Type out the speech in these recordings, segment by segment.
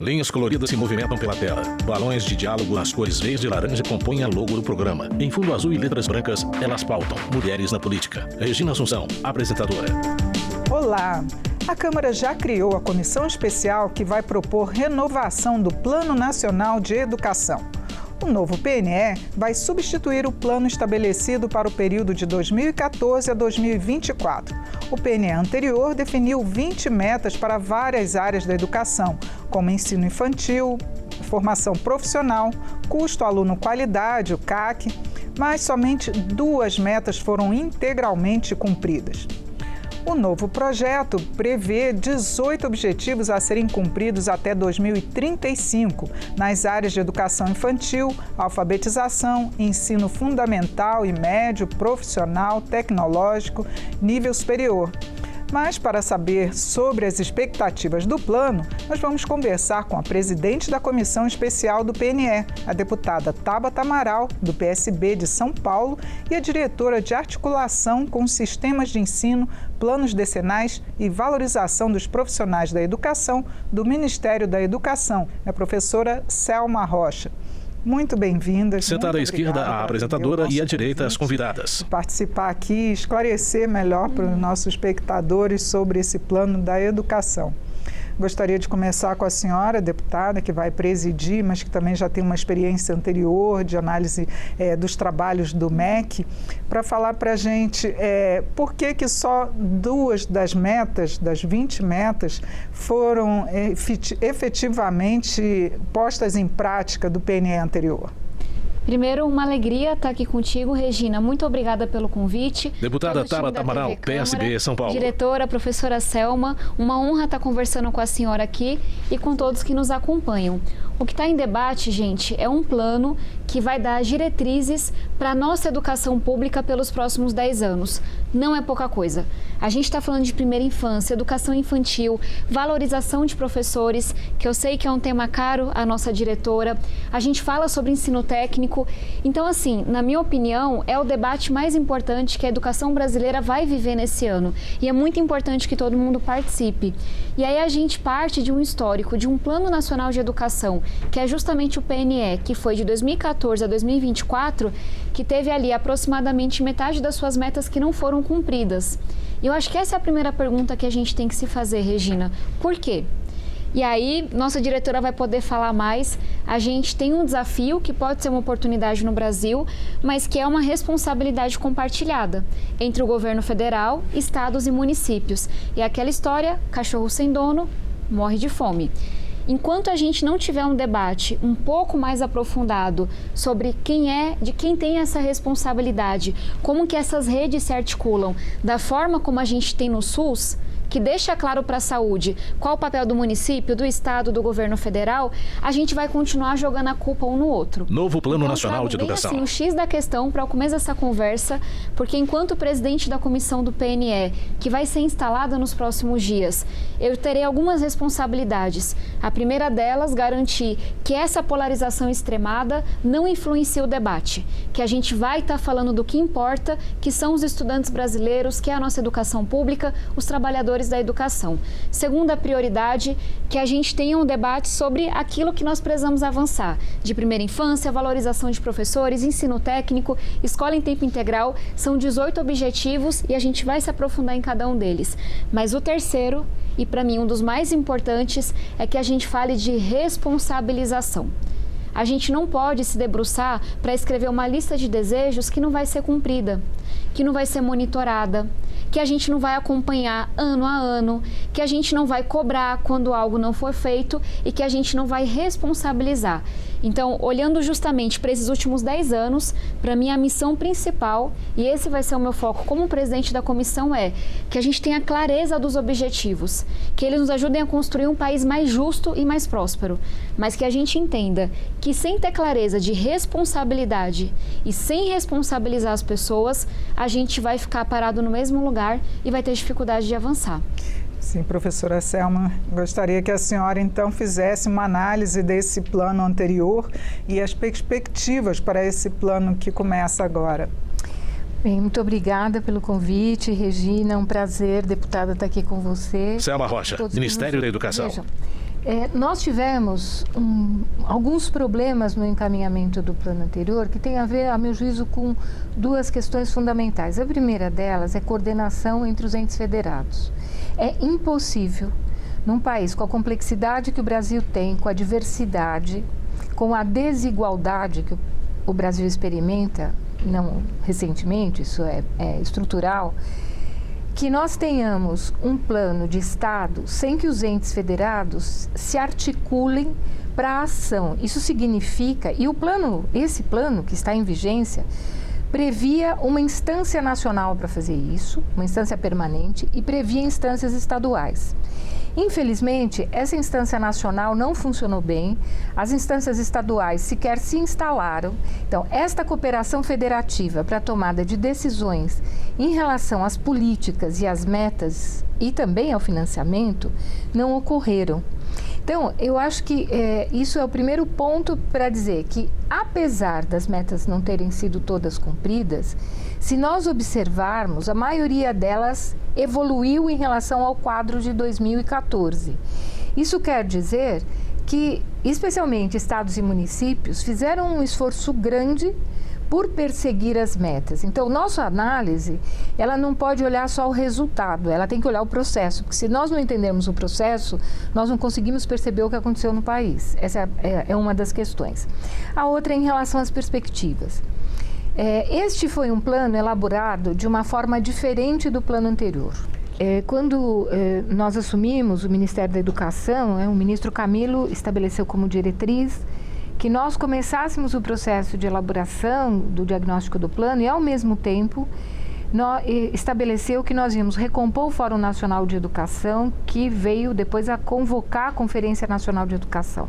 Linhas coloridas se movimentam pela tela. Balões de diálogo nas cores verde e laranja compõem a logo do programa. Em fundo azul e letras brancas, elas pautam. Mulheres na política. Regina Assunção, apresentadora. Olá! A Câmara já criou a comissão especial que vai propor renovação do Plano Nacional de Educação. O novo PNE vai substituir o plano estabelecido para o período de 2014 a 2024. O PNE anterior definiu 20 metas para várias áreas da educação, como ensino infantil, formação profissional, custo aluno qualidade, o CAC, mas somente 2 metas foram integralmente cumpridas. O novo projeto prevê 18 objetivos a serem cumpridos até 2035 nas áreas de educação infantil, alfabetização, ensino fundamental e médio, profissional, tecnológico, nível superior. Mas, para saber sobre as expectativas do plano, nós vamos conversar com a presidente da Comissão Especial do PNE, a deputada Tabata Amaral, do PSB de São Paulo, e a diretora de articulação com sistemas de ensino, planos decenais e valorização dos profissionais da educação do Ministério da Educação, a professora Selma Rocha. Muito bem-vindas. Sentada à esquerda, a apresentadora, e à direita, as convidadas. Participar aqui e esclarecer melhor para os nossos espectadores sobre esse plano da educação. Gostaria de começar com a senhora, deputada, que vai presidir, mas que também já tem uma experiência anterior de análise dos trabalhos do MEC, para falar para a gente por que só 2 das metas, das 20 metas, foram efetivamente postas em prática do PNE anterior. Primeiro, uma alegria estar aqui contigo, Regina. Muito obrigada pelo convite. Deputada Tabata Amaral, PSB, São Paulo. Diretora, professora Selma, uma honra estar conversando com a senhora aqui e com todos que nos acompanham. O que está em debate, gente, é um plano que vai dar diretrizes para a nossa educação pública pelos próximos 10 anos. Não é pouca coisa. A gente está falando de primeira infância, educação infantil, valorização de professores, que eu sei que é um tema caro à nossa diretora. A gente fala sobre ensino técnico. Então, assim, na minha opinião, é o debate mais importante que a educação brasileira vai viver nesse ano. E é muito importante que todo mundo participe. E aí a gente parte de um histórico, de um Plano Nacional de Educação, que é justamente o PNE, que foi de 2014 a 2024, que teve ali aproximadamente metade das suas metas que não foram cumpridas. E eu acho que essa é a primeira pergunta que a gente tem que se fazer, Regina. Por quê? E aí, nossa diretora vai poder falar mais. A gente tem um desafio que pode ser uma oportunidade no Brasil, mas que é uma responsabilidade compartilhada entre o governo federal, estados e municípios. E aquela história, cachorro sem dono, morre de fome. Enquanto a gente não tiver um debate um pouco mais aprofundado sobre de quem tem essa responsabilidade, como que essas redes se articulam, da forma como a gente tem no SUS, que deixa claro para a saúde qual o papel do município, do estado, do governo federal, a gente vai continuar jogando a culpa um no outro. Novo Plano Nacional de Educação. Assim, o X da questão para o começo dessa conversa, porque enquanto presidente da comissão do PNE, que vai ser instalada nos próximos dias, eu terei algumas responsabilidades. A primeira delas, garantir que essa polarização extremada não influencie o debate, que a gente vai estar falando do que importa, que são os estudantes brasileiros, que é a nossa educação pública, os trabalhadores da educação. Segunda prioridade, que a gente tenha um debate sobre aquilo que nós precisamos avançar, de primeira infância, valorização de professores, ensino técnico, escola em tempo integral, são 18 objetivos e a gente vai se aprofundar em cada um deles. Mas o terceiro, e para mim um dos mais importantes, é que a gente fale de responsabilização. A gente não pode se debruçar para escrever uma lista de desejos que não vai ser cumprida, que não vai ser monitorada, que a gente não vai acompanhar ano a ano, que a gente não vai cobrar quando algo não for feito e que a gente não vai responsabilizar. Então, olhando justamente para esses últimos 10 anos, para mim a missão principal, e esse vai ser o meu foco como presidente da comissão, é que a gente tenha clareza dos objetivos, que eles nos ajudem a construir um país mais justo e mais próspero, mas que a gente entenda que sem ter clareza de responsabilidade e sem responsabilizar as pessoas, a gente vai ficar parado no mesmo lugar e vai ter dificuldade de avançar. Sim, professora Selma, gostaria que a senhora então fizesse uma análise desse plano anterior e as perspectivas para esse plano que começa agora. Bem, muito obrigada pelo convite, Regina, é um prazer, deputada, estar aqui com você. Selma Rocha, Ministério da Educação. Vejam, Nós tivemos alguns problemas no encaminhamento do plano anterior que tem a ver, a meu juízo, com duas questões fundamentais. A primeira delas é coordenação entre os entes federados. É impossível, num país com a complexidade que o Brasil tem, com a diversidade, com a desigualdade que o Brasil experimenta, não recentemente, isso é estrutural, que nós tenhamos um plano de Estado sem que os entes federados se articulem para a ação. Isso significa, e esse plano que está em vigência, previa uma instância nacional para fazer isso, uma instância permanente, e previa instâncias estaduais. Infelizmente, essa instância nacional não funcionou bem, as instâncias estaduais sequer se instalaram. Então, esta cooperação federativa para a tomada de decisões em relação às políticas e às metas e também ao financiamento não ocorreram. Então, eu acho que isso é o primeiro ponto para dizer que, apesar das metas não terem sido todas cumpridas, se nós observarmos, a maioria delas evoluiu em relação ao quadro de 2014. Isso quer dizer que, especialmente estados e municípios, fizeram um esforço grande por perseguir as metas. Então, nossa análise, ela não pode olhar só o resultado, ela tem que olhar o processo, porque se nós não entendermos o processo, nós não conseguimos perceber o que aconteceu no país. Essa é uma das questões. A outra é em relação às perspectivas. Este foi um plano elaborado de uma forma diferente do plano anterior. Quando nós assumimos o Ministério da Educação, o ministro Camilo estabeleceu como diretriz que nós começássemos o processo de elaboração do diagnóstico do plano e, ao mesmo tempo, estabeleceu que nós íamos recompor o Fórum Nacional de Educação, que veio depois a convocar a Conferência Nacional de Educação.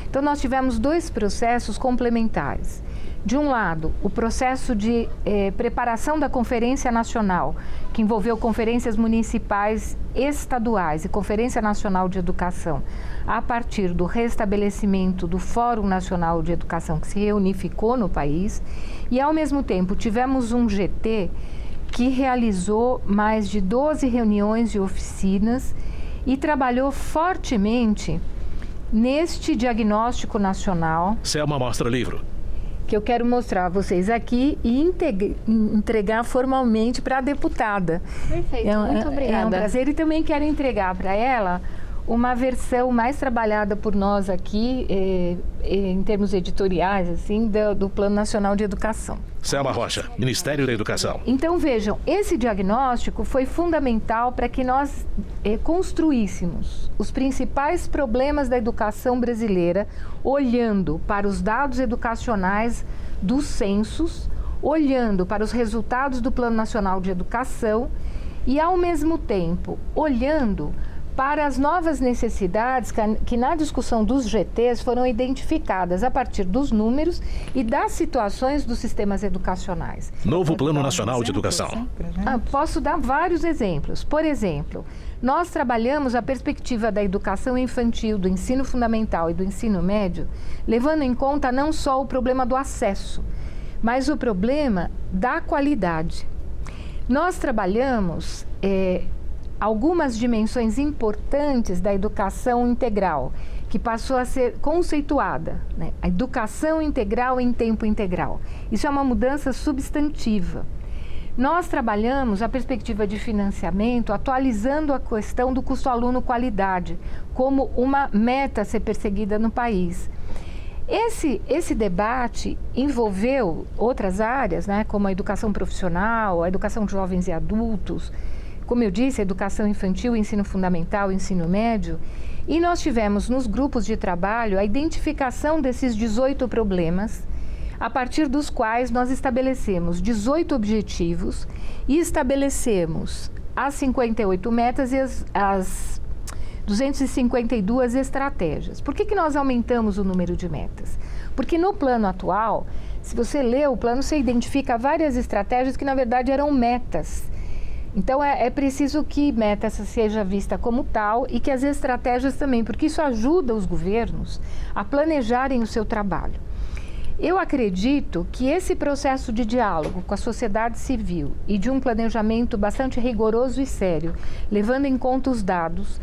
Então, nós tivemos dois processos complementares. De um lado, o processo de preparação da Conferência Nacional, que envolveu conferências municipais, estaduais e Conferência Nacional de Educação, a partir do restabelecimento do Fórum Nacional de Educação, que se reunificou no país, e, ao mesmo tempo, tivemos um GT que realizou mais de 12 reuniões e oficinas e trabalhou fortemente neste diagnóstico nacional. Selma mostra livro. Que eu quero mostrar a vocês aqui e entregar formalmente para a deputada. Perfeito, muito obrigada. É um prazer, e também quero entregar para ela uma versão mais trabalhada por nós aqui, em termos editoriais, assim, do Plano Nacional de Educação. Selma Rocha, Ministério da Educação. Então, vejam, esse diagnóstico foi fundamental para que nós construíssemos os principais problemas da educação brasileira, olhando para os dados educacionais dos censos, olhando para os resultados do Plano Nacional de Educação e, ao mesmo tempo, olhando para as novas necessidades que na discussão dos GTs foram identificadas a partir dos números e das situações dos sistemas educacionais. Novo Plano Nacional de Educação. Posso dar vários exemplos. Por exemplo, nós trabalhamos a perspectiva da educação infantil, do ensino fundamental e do ensino médio, levando em conta não só o problema do acesso, mas o problema da qualidade. Nós trabalhamos algumas dimensões importantes da educação integral, que passou a ser conceituada, né? A educação integral em tempo integral. Isso é uma mudança substantiva. Nós trabalhamos a perspectiva de financiamento, atualizando a questão do custo-aluno-qualidade, como uma meta a ser perseguida no país. Esse debate envolveu outras áreas, né, como a educação profissional, a educação de jovens e adultos, como eu disse, a educação infantil, ensino fundamental, ensino médio, e nós tivemos nos grupos de trabalho a identificação desses 18 problemas, a partir dos quais nós estabelecemos 18 objetivos e estabelecemos as 58 metas e as 252 estratégias. Por que nós aumentamos o número de metas? Porque no plano atual, se você lê o plano, você identifica várias estratégias que na verdade eram metas. Então, é preciso que meta seja vista como tal e que as estratégias também, porque isso ajuda os governos a planejarem o seu trabalho. Eu acredito que esse processo de diálogo com a sociedade civil e de um planejamento bastante rigoroso e sério, levando em conta os dados,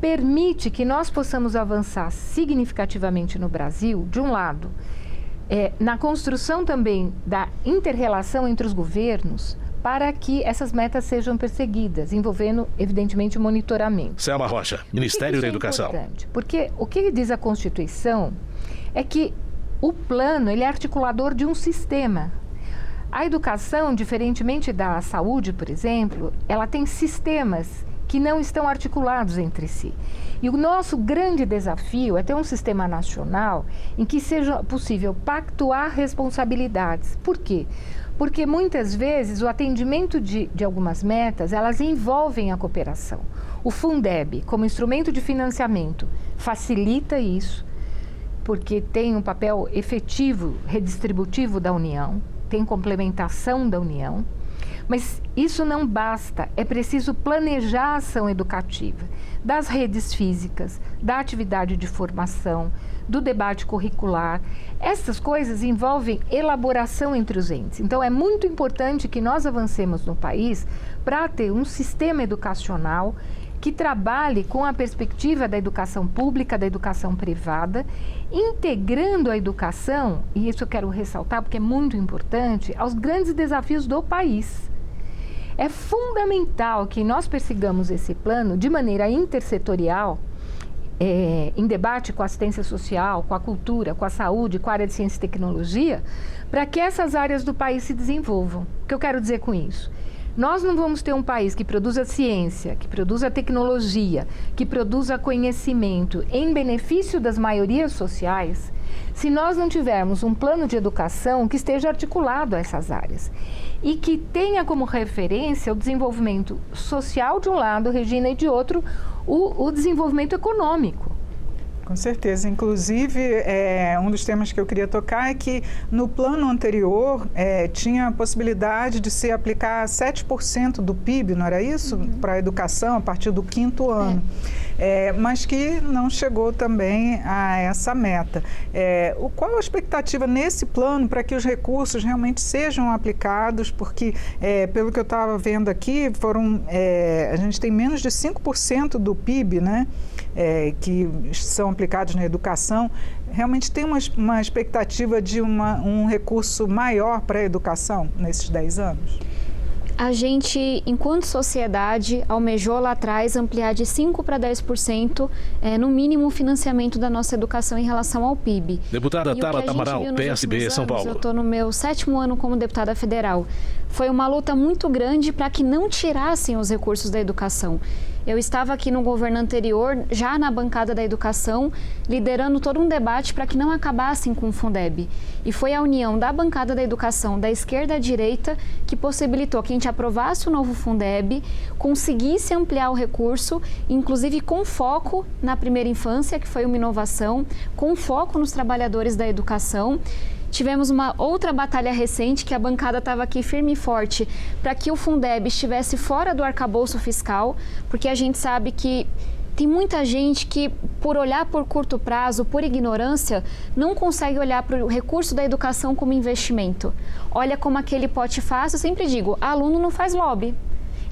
permite que nós possamos avançar significativamente no Brasil, de um lado, na construção também da inter-relação entre os governos, para que essas metas sejam perseguidas, envolvendo, evidentemente, o monitoramento. Selma Rocha, Ministério da Educação. Importante? Porque o que diz a Constituição é que o plano ele é articulador de um sistema. A educação, diferentemente da saúde, por exemplo, ela tem sistemas que não estão articulados entre si. E o nosso grande desafio é ter um sistema nacional em que seja possível pactuar responsabilidades. Por quê? Porque muitas vezes o atendimento de algumas metas, elas envolvem a cooperação. O Fundeb, como instrumento de financiamento, facilita isso, porque tem um papel efetivo, redistributivo da União, tem complementação da União, mas isso não basta, é preciso planejar a ação educativa das redes físicas, da atividade de formação, do debate curricular. Essas coisas envolvem elaboração entre os entes. Então, é muito importante que nós avancemos no país para ter um sistema educacional que trabalhe com a perspectiva da educação pública, da educação privada, integrando a educação, e isso eu quero ressaltar porque é muito importante, aos grandes desafios do país. É fundamental que nós persigamos esse plano de maneira intersetorial, em debate com a assistência social, com a cultura, com a saúde, com a área de ciência e tecnologia, para que essas áreas do país se desenvolvam. O que eu quero dizer com isso? Nós não vamos ter um país que produza ciência, que produza tecnologia, que produza conhecimento em benefício das maiorias sociais, se nós não tivermos um plano de educação que esteja articulado a essas áreas e que tenha como referência o desenvolvimento social de um lado, Regina, e de outro, o desenvolvimento econômico. Com certeza. Inclusive, um dos temas que eu queria tocar é que no plano anterior tinha a possibilidade de se aplicar 7% do PIB, não era isso? Para a educação a partir do 5º ano. Mas que não chegou também a essa meta. Qual a expectativa nesse plano para que os recursos realmente sejam aplicados? Porque, pelo que eu estava vendo aqui, a gente tem menos de 5% do PIB, né? Que são aplicados na educação. Realmente tem uma expectativa de um recurso maior para a educação nesses 10 anos? A gente, enquanto sociedade, almejou lá atrás ampliar de 5% para 10%, no mínimo, o financiamento da nossa educação em relação ao PIB. Deputada Tabata Amaral, PSB, São Paulo. Eu estou no meu 7º ano como deputada federal. Foi uma luta muito grande para que não tirassem os recursos da educação. Eu estava aqui no governo anterior, já na bancada da educação, liderando todo um debate para que não acabassem com o Fundeb. E foi a união da bancada da educação, da esquerda à direita, que possibilitou que a gente aprovasse o novo Fundeb, conseguisse ampliar o recurso, inclusive com foco na primeira infância, que foi uma inovação, com foco nos trabalhadores da educação. Tivemos uma outra batalha recente, que a bancada estava aqui firme e forte, para que o Fundeb estivesse fora do arcabouço fiscal, porque a gente sabe que tem muita gente que, por olhar por curto prazo, por ignorância, não consegue olhar para o recurso da educação como investimento. Olha como aquele pote fácil, eu sempre digo, aluno não faz lobby.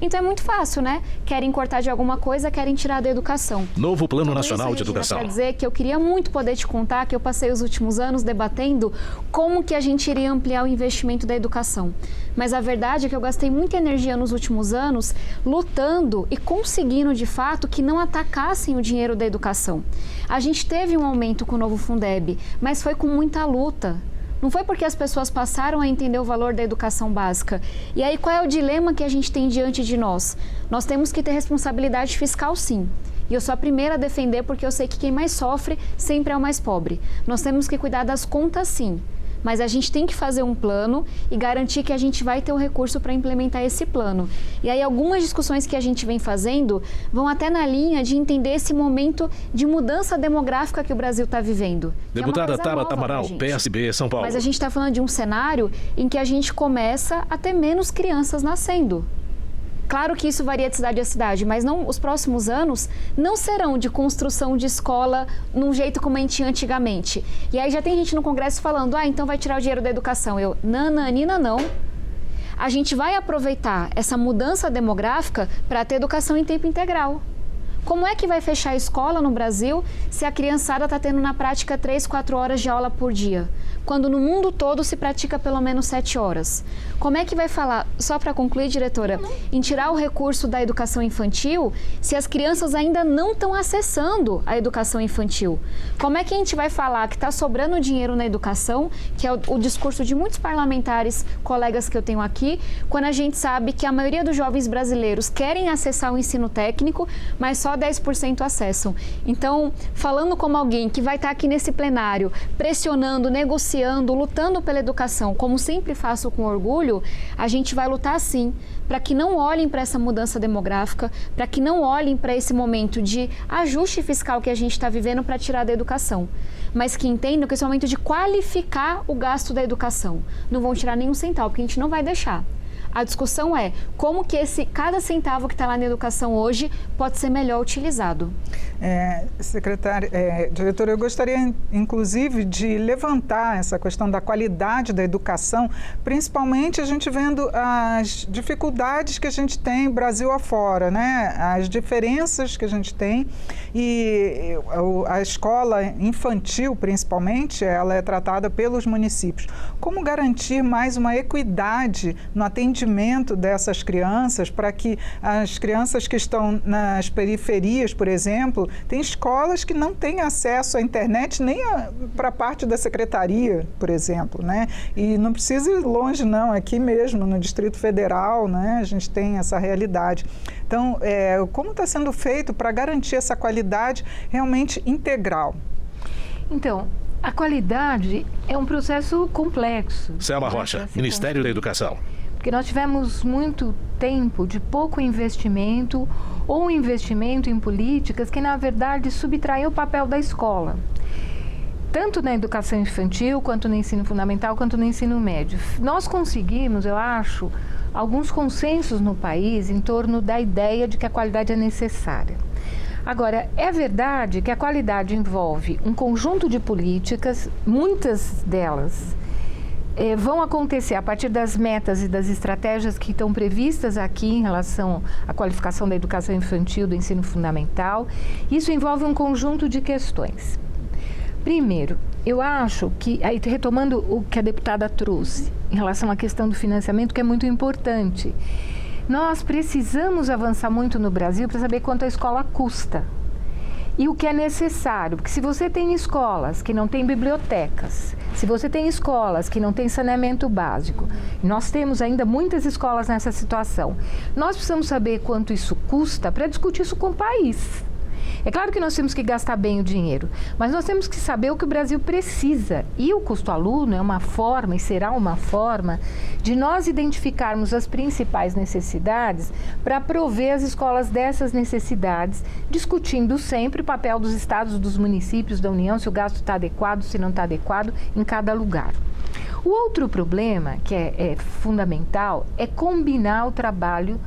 Então é muito fácil, né? Querem cortar de alguma coisa, querem tirar da educação. Novo Plano Nacional de Educação. Quer dizer que eu queria muito poder te contar que eu passei os últimos anos debatendo como que a gente iria ampliar o investimento da educação. Mas a verdade é que eu gastei muita energia nos últimos anos lutando e conseguindo, de fato, que não atacassem o dinheiro da educação. A gente teve um aumento com o novo Fundeb, mas foi com muita luta. Não foi porque as pessoas passaram a entender o valor da educação básica. E aí, qual é o dilema que a gente tem diante de nós? Nós temos que ter responsabilidade fiscal, sim. E eu sou a primeira a defender porque eu sei que quem mais sofre sempre é o mais pobre. Nós temos que cuidar das contas, sim. Mas a gente tem que fazer um plano e garantir que a gente vai ter o recurso para implementar esse plano. E aí algumas discussões que a gente vem fazendo vão até na linha de entender esse momento de mudança demográfica que o Brasil está vivendo. Deputada Tabata Amaral, PSB, São Paulo. Mas a gente está falando de um cenário em que a gente começa a ter menos crianças nascendo. Claro que isso varia de cidade a cidade, mas os próximos anos não serão de construção de escola num jeito como a gente tinha antigamente. E aí já tem gente no Congresso falando, então vai tirar o dinheiro da educação. Nananina, não. A gente vai aproveitar essa mudança demográfica para ter educação em tempo integral. Como é que vai fechar a escola no Brasil se a criançada está tendo na prática 3, 4 horas de aula por dia, quando no mundo todo se pratica pelo menos 7 horas? Como é que vai falar, só para concluir, diretora, em tirar o recurso da educação infantil se as crianças ainda não estão acessando a educação infantil? Como é que a gente vai falar que está sobrando dinheiro na educação, que é o discurso de muitos parlamentares, colegas que eu tenho aqui, quando a gente sabe que a maioria dos jovens brasileiros querem acessar o ensino técnico, mas só 10% acessam? Então, falando como alguém que vai estar aqui nesse plenário, pressionando, negociando, lutando pela educação, como sempre faço com orgulho, a gente vai lutar sim, para que não olhem para essa mudança demográfica, para que não olhem para esse momento de ajuste fiscal que a gente está vivendo para tirar da educação, mas que entendam que esse é o momento de qualificar o gasto da educação. Não vão tirar nenhum centavo, porque a gente não vai deixar. A discussão é como que cada centavo que está lá na educação hoje pode ser melhor utilizado. Diretora, eu gostaria, inclusive, de levantar essa questão da qualidade da educação, principalmente a gente vendo as dificuldades que a gente tem Brasil afora, né? As diferenças que a gente tem, e a escola infantil, principalmente, ela é tratada pelos municípios. Como garantir mais uma equidade no atendimento dessas crianças, para que as crianças que estão nas periferias, por exemplo, tem escolas que não têm acesso à internet nem para a parte da secretaria, por exemplo, né? E não precisa ir longe, não, aqui mesmo no Distrito Federal, né? A gente tem essa realidade. Então, como está sendo feito para garantir essa qualidade realmente integral? Então, a qualidade é um processo complexo. Selma Rocha, Ministério da Educação. Porque nós tivemos muito tempo de pouco investimento ou investimento em políticas que, na verdade, subtraem o papel da escola. Tanto na educação infantil, quanto no ensino fundamental, quanto no ensino médio. Nós conseguimos, eu acho, alguns consensos no país em torno da ideia de que a qualidade é necessária. Agora, é verdade que a qualidade envolve um conjunto de políticas, muitas delas vão acontecer a partir das metas e das estratégias que estão previstas aqui em relação à qualificação da educação infantil, do ensino fundamental. Isso envolve um conjunto de questões. Primeiro, eu acho que, aí retomando o que a deputada trouxe em relação à questão do financiamento, que é muito importante, nós precisamos avançar muito no Brasil para saber quanto a escola custa. E o que é necessário, porque se você tem escolas que não têm bibliotecas, se você tem escolas que não têm saneamento básico, nós temos ainda muitas escolas nessa situação, nós precisamos saber quanto isso custa para discutir isso com o país. É claro que nós temos que gastar bem o dinheiro, mas nós temos que saber o que o Brasil precisa. E o custo aluno é uma forma, e será uma forma, de nós identificarmos as principais necessidades para prover as escolas dessas necessidades, discutindo sempre o papel dos estados, dos municípios, da União, se o gasto está adequado, se não está adequado, em cada lugar. O outro problema, que é fundamental, é combinar o trabalho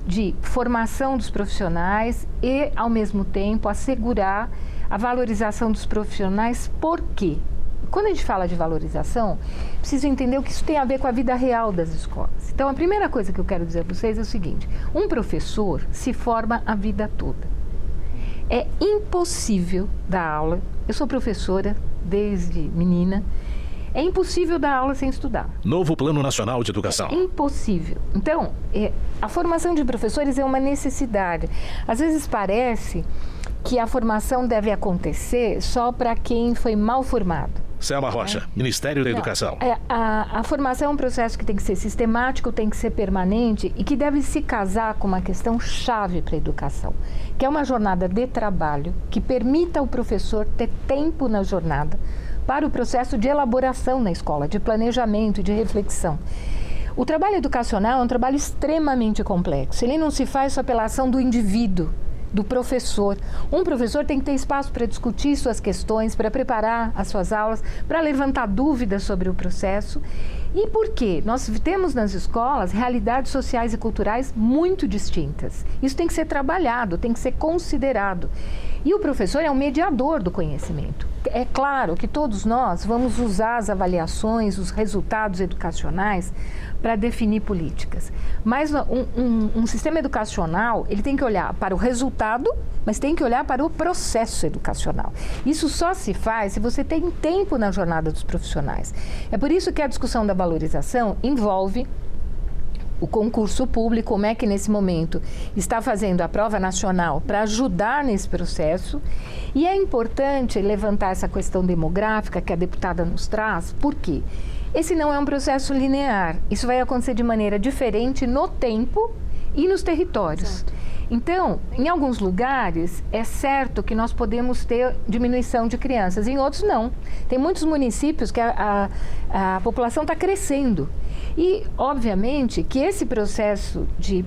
de formação dos profissionais e, ao mesmo tempo, assegurar a valorização dos profissionais. Por quê? Quando a gente fala de valorização, preciso entender que isso tem a ver com a vida real das escolas. Então, a primeira coisa que eu quero dizer para vocês é o seguinte: um professor se forma a vida toda. É impossível dar aula. Eu sou professora desde menina. É impossível dar aula sem estudar. Novo Plano Nacional de Educação. É impossível. Então, a formação de professores é uma necessidade. Às vezes parece que a formação deve acontecer só para quem foi mal formado. Selma Rocha, Ministério da Educação. A formação é um processo que tem que ser sistemático, tem que ser permanente e que deve se casar com uma questão chave para a educação, que é uma jornada de trabalho que permita ao professor ter tempo na jornada para o processo de elaboração na escola, de planejamento e de reflexão. O trabalho educacional é um trabalho extremamente complexo. Ele não se faz só pela ação do indivíduo, do professor. Um professor tem que ter espaço para discutir suas questões, para preparar as suas aulas, para levantar dúvidas sobre o processo E por quê? Nós temos nas escolas realidades sociais e culturais muito distintas. Isso tem que ser trabalhado, tem que ser considerado. E o professor é um mediador do conhecimento. É claro que todos nós vamos usar as avaliações, os resultados educacionais para definir políticas. Mas um sistema educacional, ele tem que olhar para o resultado, mas tem que olhar para o processo educacional. Isso só se faz se você tem tempo na jornada dos profissionais. É por isso que a discussão da valorização envolve o concurso público, como é que nesse momento está fazendo a prova nacional para ajudar nesse processo. E é importante levantar essa questão demográfica que a deputada nos traz, por quê? Esse não é um processo linear, isso vai acontecer de maneira diferente no tempo e nos territórios. Exato. Então, em alguns lugares, é certo que nós podemos ter diminuição de crianças, em outros não. Tem muitos municípios que a população está crescendo. E, obviamente, que esse processo de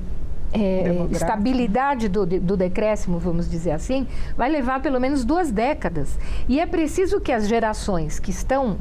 estabilidade do decréscimo, vamos dizer assim, vai levar pelo menos 2 décadas. E é preciso que as gerações que estão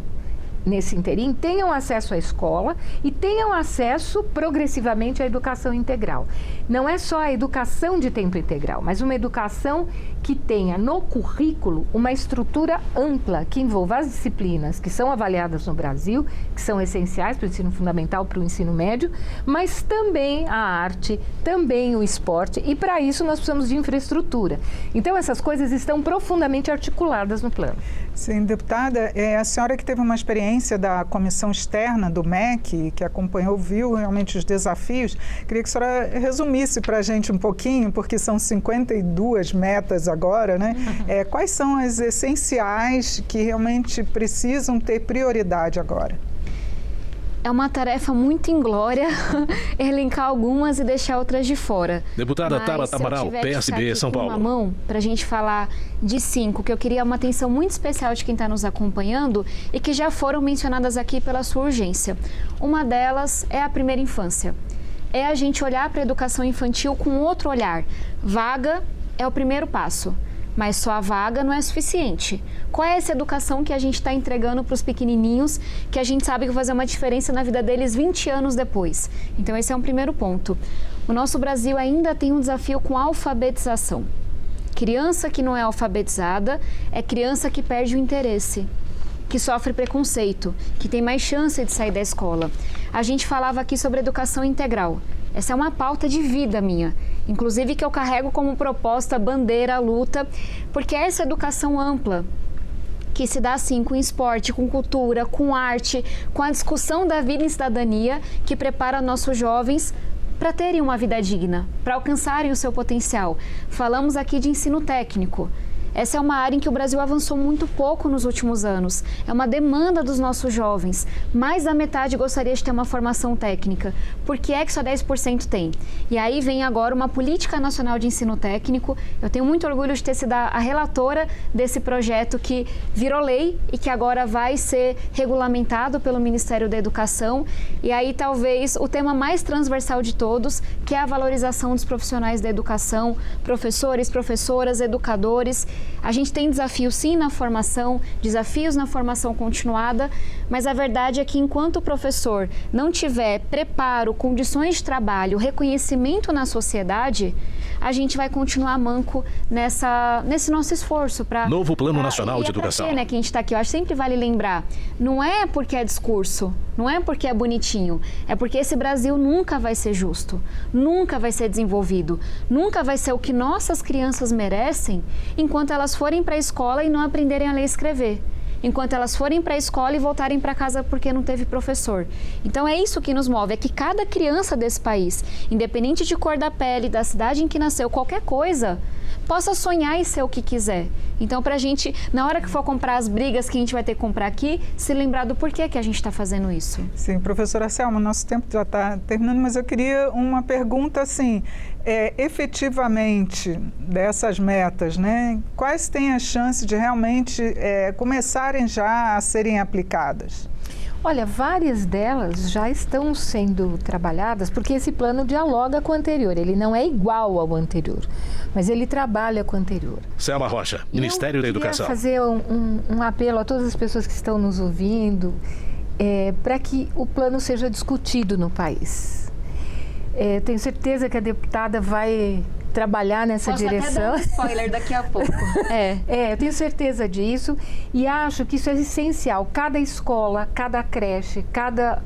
nesse interim tenham acesso à escola e tenham acesso progressivamente à educação integral. Não é só a educação de tempo integral, mas uma educação que tenha no currículo uma estrutura ampla que envolva as disciplinas que são avaliadas no Brasil, que são essenciais para o ensino fundamental, para o ensino médio, mas também a arte, também o esporte, e para isso nós precisamos de infraestrutura. Então essas coisas estão profundamente articuladas no plano. Sim, deputada, a senhora que teve uma experiência da comissão externa do MEC, que acompanhou, viu realmente os desafios, queria que a senhora resumisse para a gente um pouquinho, porque são 52 metas agora, né? Quais são as essenciais que realmente precisam ter prioridade agora? É uma tarefa muito inglória elencar algumas e deixar outras de fora. Deputada Tabata Amaral, PSB São Paulo. Uma mão para a gente falar de 5, que eu queria uma atenção muito especial de quem está nos acompanhando e que já foram mencionadas aqui pela sua urgência. Uma delas é a primeira infância. É a gente olhar para a educação infantil com outro olhar. Vaga é o primeiro passo. Mas só a vaga não é suficiente. Qual é essa educação que a gente está entregando para os pequenininhos, que a gente sabe que vai fazer uma diferença na vida deles 20 anos depois? Então, esse é um primeiro ponto. O nosso Brasil ainda tem um desafio com a alfabetização. Criança que não é alfabetizada é criança que perde o interesse, que sofre preconceito, que tem mais chance de sair da escola. A gente falava aqui sobre educação integral. Essa é uma pauta de vida minha, inclusive que eu carrego como proposta, bandeira, luta, porque é essa educação ampla, que se dá assim com esporte, com cultura, com arte, com a discussão da vida em cidadania, que prepara nossos jovens para terem uma vida digna, para alcançarem o seu potencial. Falamos aqui de ensino técnico. Essa é uma área em que o Brasil avançou muito pouco nos últimos anos. É uma demanda dos nossos jovens. Mais da metade gostaria de ter uma formação técnica. Por que é que só 10% tem? E aí vem agora uma política nacional de ensino técnico. Eu tenho muito orgulho de ter sido a relatora desse projeto que virou lei e que agora vai ser regulamentado pelo Ministério da Educação. E aí talvez o tema mais transversal de todos, que é a valorização dos profissionais da educação, professores, professoras, educadores. A gente tem desafios sim na formação, desafios na formação continuada, mas a verdade é que enquanto o professor não tiver preparo, condições de trabalho, reconhecimento na sociedade, a gente vai continuar manco nesse nosso esforço para... Novo Plano Nacional de Educação. Que a gente está aqui, eu acho que sempre vale lembrar, não é porque é discurso, não é porque é bonitinho, é porque esse Brasil nunca vai ser justo, nunca vai ser desenvolvido, nunca vai ser o que nossas crianças merecem enquanto elas forem para a escola e não aprenderem a ler e escrever. Enquanto elas forem para a escola e voltarem para casa porque não teve professor. Então é isso que nos move, é que cada criança desse país, independente de cor da pele, da cidade em que nasceu, qualquer coisa, possa sonhar e ser o que quiser. Então, para a gente, na hora que for comprar as brigas que a gente vai ter que comprar aqui, se lembrar do porquê que a gente está fazendo isso. Sim, professora Selma, nosso tempo já está terminando, mas eu queria uma pergunta assim, efetivamente, dessas metas, né? Quais têm a chance de realmente começarem já a serem aplicadas? Olha, várias delas já estão sendo trabalhadas, porque esse plano dialoga com o anterior. Ele não é igual ao anterior, mas ele trabalha com o anterior. Selma Rocha, Ministério da Educação. Eu queria fazer um apelo a todas as pessoas que estão nos ouvindo para que o plano seja discutido no país. Tenho certeza que a deputada vai trabalhar nessa direção. Posso até dar um spoiler daqui a pouco. Eu tenho certeza disso e acho que isso é essencial. Cada escola, cada creche, cada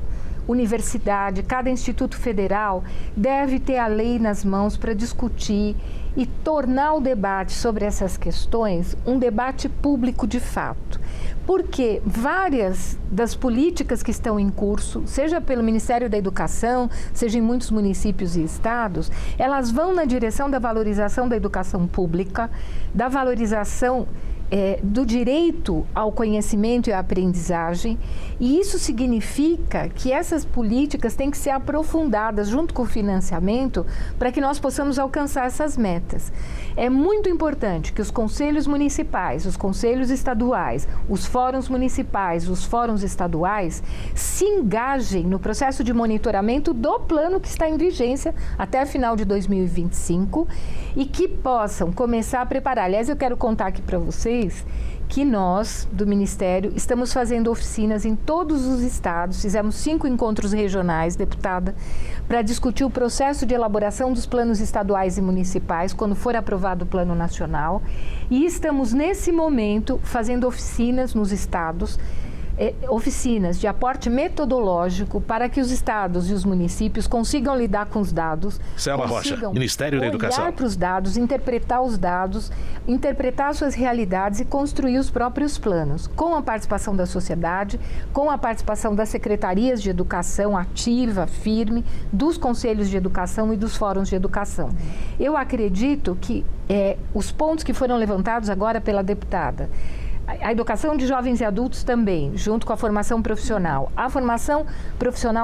universidade, cada instituto federal deve ter a lei nas mãos para discutir e tornar o debate sobre essas questões um debate público de fato. Porque várias das políticas que estão em curso, seja pelo Ministério da Educação, seja em muitos municípios e estados, elas vão na direção da valorização da educação pública, da valorização do direito ao conhecimento e à aprendizagem, e isso significa que essas políticas têm que ser aprofundadas junto com o financiamento para que nós possamos alcançar essas metas. É muito importante que os conselhos municipais, os conselhos estaduais, os fóruns municipais, os fóruns estaduais se engajem no processo de monitoramento do plano que está em vigência até final de 2025 e que possam começar a preparar. Aliás, eu quero contar aqui para vocês que nós, do Ministério, estamos fazendo oficinas em todos os estados, fizemos 5 encontros regionais, deputada, para discutir o processo de elaboração dos planos estaduais e municipais, quando for aprovado o Plano Nacional, e estamos, nesse momento, fazendo oficinas nos estados, oficinas de aporte metodológico para que os estados e os municípios consigam lidar com os dados, Selma Rocha, Ministério da Educação. Olhar para os dados, interpretar os dados, interpretar suas realidades e construir os próprios planos, com a participação da sociedade, com a participação das secretarias de educação ativa, firme, dos conselhos de educação e dos fóruns de educação. Eu acredito que os pontos que foram levantados agora pela deputada, a educação de jovens e adultos também, junto com a formação profissional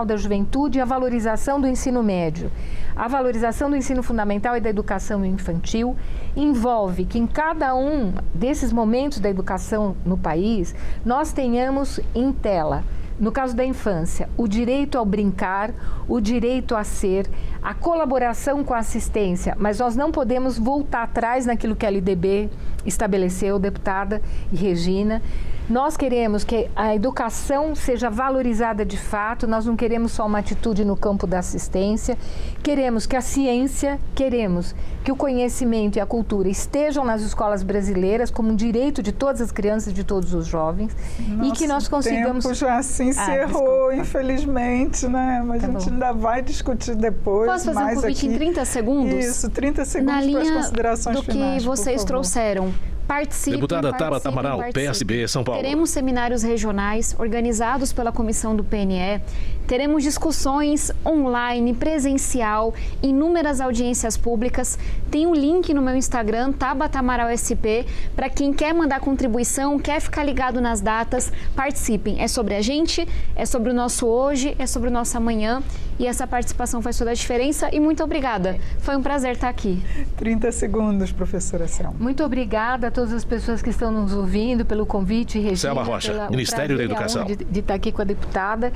da juventude e a valorização do ensino médio, a valorização do ensino fundamental e da educação infantil, envolve que em cada um desses momentos da educação no país, nós tenhamos em tela, no caso da infância, o direito ao brincar, o direito a ser, a colaboração com a assistência, mas nós não podemos voltar atrás naquilo que a LDB estabeleceu, deputada e Regina. Nós queremos que a educação seja valorizada de fato, nós não queremos só uma atitude no campo da assistência, queremos que a ciência, queremos que o conhecimento e a cultura estejam nas escolas brasileiras como um direito de todas as crianças e de todos os jovens. Nossa, e que nós consigamos... O tempo já se encerrou, infelizmente, né? Mas a gente ainda vai discutir depois. Posso fazer um convite em 30 segundos? Isso, 30 segundos para as considerações finais. Na linha do que vocês trouxeram. Participem, Deputada Tabata Amaral, PSB, São Paulo. Teremos seminários regionais organizados pela comissão do PNE. Teremos discussões online, presencial, inúmeras audiências públicas. Tem um link no meu Instagram, Tabata Amaral SP, para quem quer mandar contribuição, quer ficar ligado nas datas, participem. É sobre a gente, é sobre o nosso hoje, é sobre o nosso amanhã. E essa participação faz toda a diferença. E muito obrigada. Foi um prazer estar aqui. 30 segundos, professora Selma. Muito obrigada a todas as pessoas que estão nos ouvindo pelo convite, Regina. Selma Rocha, Ministério da Educação. De estar aqui com a deputada.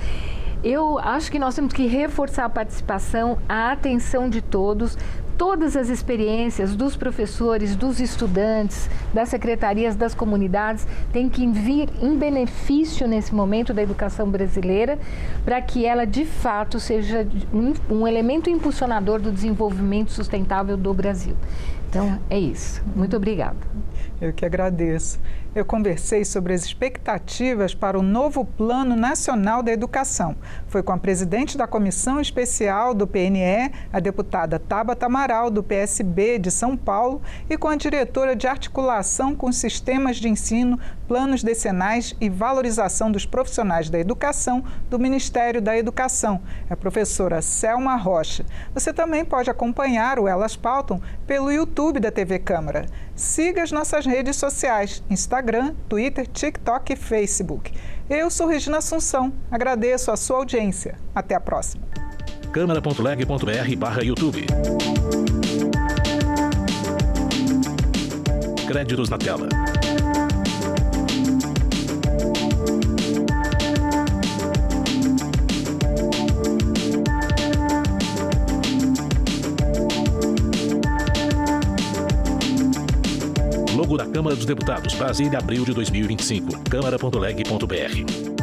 Eu acho que nós temos que reforçar a participação, a atenção de todos, todas as experiências dos professores, dos estudantes, das secretarias, das comunidades, têm que vir em benefício nesse momento da educação brasileira, para que ela de fato seja um elemento impulsionador do desenvolvimento sustentável do Brasil. Então, é isso. Muito obrigada. Eu que agradeço. Eu conversei sobre as expectativas para o novo Plano Nacional da Educação. Foi com a presidente da Comissão Especial do PNE, a deputada Tabata Amaral, do PSB de São Paulo, e com a diretora de Articulação com Sistemas de Ensino, Planos Decenais e Valorização dos Profissionais da Educação, do Ministério da Educação, a professora Selma Rocha. Você também pode acompanhar o Elas Pautam pelo YouTube da TV Câmara. Siga as nossas redes sociais, Instagram, Twitter, TikTok e Facebook. Eu sou Regina Assunção. Agradeço a sua audiência. Até a próxima. Câmara.leg.br/YouTube. Créditos na tela. Logo da Câmara dos Deputados, Brasília, abril de 2025. Câmara.leg.br.